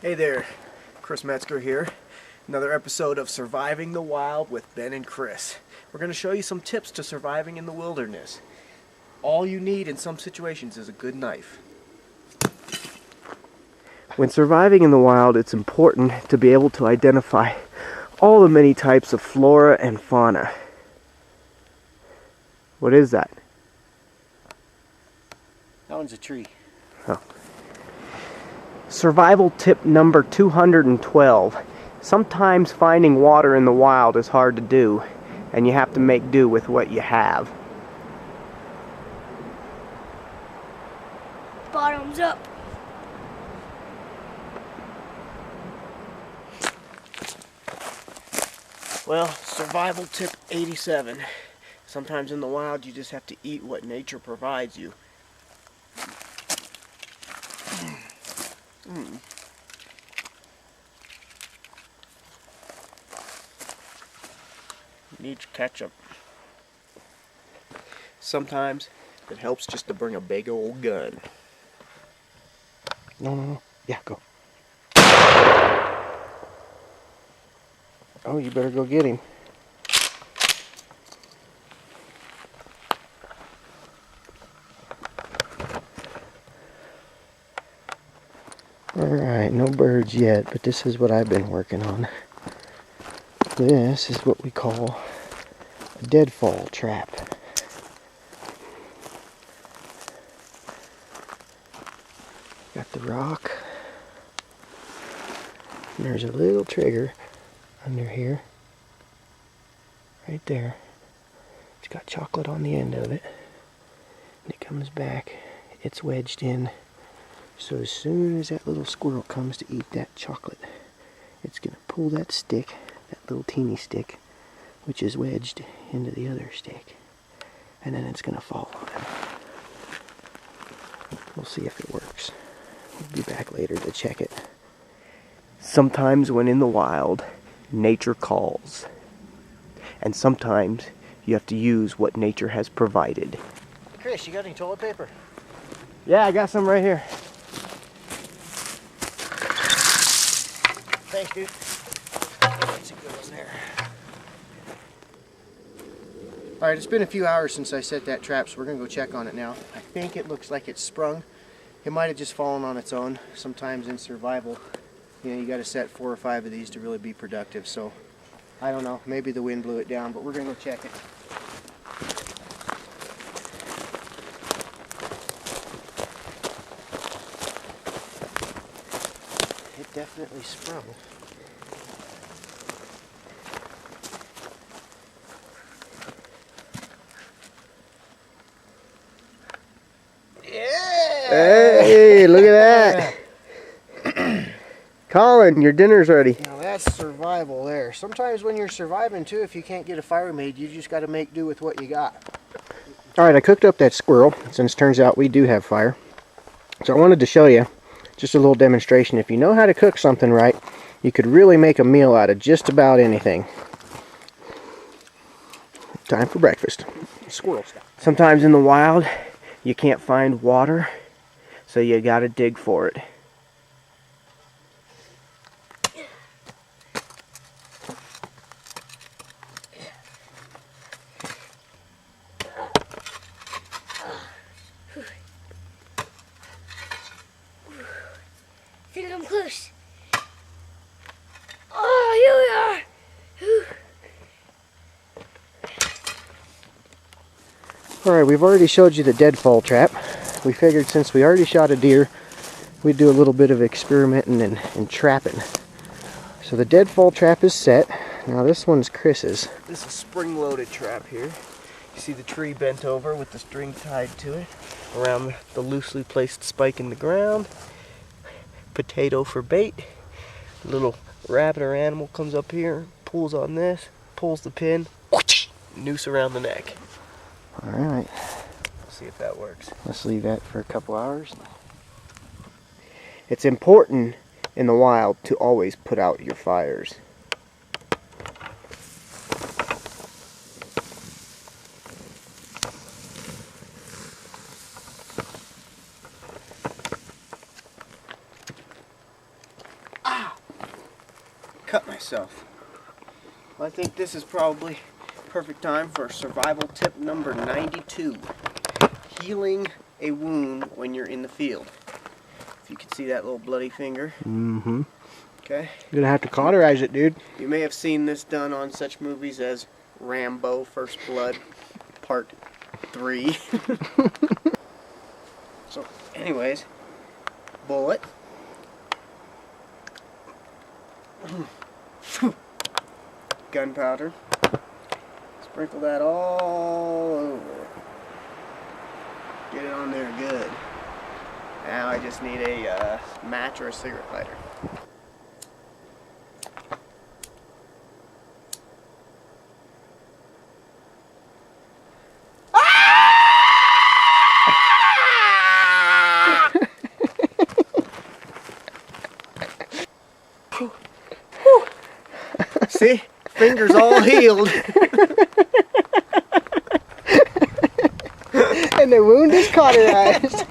Hey there, Chris Metzgar here. Another episode of Surviving the Wild with Ben and Chris. We're going to show you some tips to surviving in the wilderness. All you need in some situations is a good knife. When surviving in the wild, it's important to be able to identify all the many types of flora and fauna. What is that? That one's a tree. Oh. Survival tip number 212. Sometimes finding water in the wild is hard to do, and you have to make do with what you have. Bottoms up. Well, survival tip 87. Sometimes in the wild you just have to eat what nature provides you. Need ketchup. Sometimes it helps just to bring a big old gun. No. Yeah, go. Oh, you better go get him. Alright, no birds yet, but this is what I've been working on. This is what we call a deadfall trap. Got the rock. And there's a little trigger under here. Right there. It's got chocolate on the end of it. And it comes back. It's wedged in. So as soon as that little squirrel comes to eat that chocolate, it's going to pull that stick, that little teeny stick, which is wedged into the other stick. And then it's going to fall on him. We'll see if it works. We'll be back later to check it. Sometimes when in the wild, nature calls. And sometimes you have to use what nature has provided. Chris, you got any toilet paper? Yeah, I got some right here. Thanks, dude. That's a good one there. Alright, it's been a few hours since I set that trap, so we're going to go check on it now. I think it looks like it's sprung. It might have just fallen on its own. Sometimes in survival, you got to set 4 or 5 of these to really be productive. So, I don't know. Maybe the wind blew it down, but we're going to go check it. It definitely sprung. Yeah! Hey, look at that. Colin, your dinner's ready. Now that's survival there. Sometimes when you're surviving too, if you can't get a fire made, you just got to make do with what you got. Alright, I cooked up that squirrel, since it turns out we do have fire. So I wanted to show you just a little demonstration. If you know how to cook something right, you could really make a meal out of just about anything. Time for breakfast. Squirrel stuff. Sometimes in the wild, you can't find water, so you gotta dig for it. I think I'm close. Oh, here we are. Alright, we've already showed you the deadfall trap. We figured since we already shot a deer, we'd do a little bit of experimenting and trapping. So the deadfall trap is set. Now this one's Chris's. This is a spring-loaded trap here. You see the tree bent over with the string tied to it around the loosely placed spike in the ground. Potato for bait. A little rabbit or animal comes up here, pulls on this, pulls the pin, noose around the neck. Alright. We'll see if that works. Let's leave that for a couple hours. It's important in the wild to always put out your fires. cut myself. Well, I think this is probably perfect time for survival tip number 92. Healing a wound when you're in the field. If you can see that little bloody finger. Mm-hmm. Okay. You're gonna have to cauterize it, dude. You may have seen this done on such movies as Rambo First Blood Part 3. So, anyways, bullet. Gunpowder. Sprinkle that all over. Get it on there good. Now I just need a match or a cigarette lighter. See? Fingers all healed. And the wound is cauterized.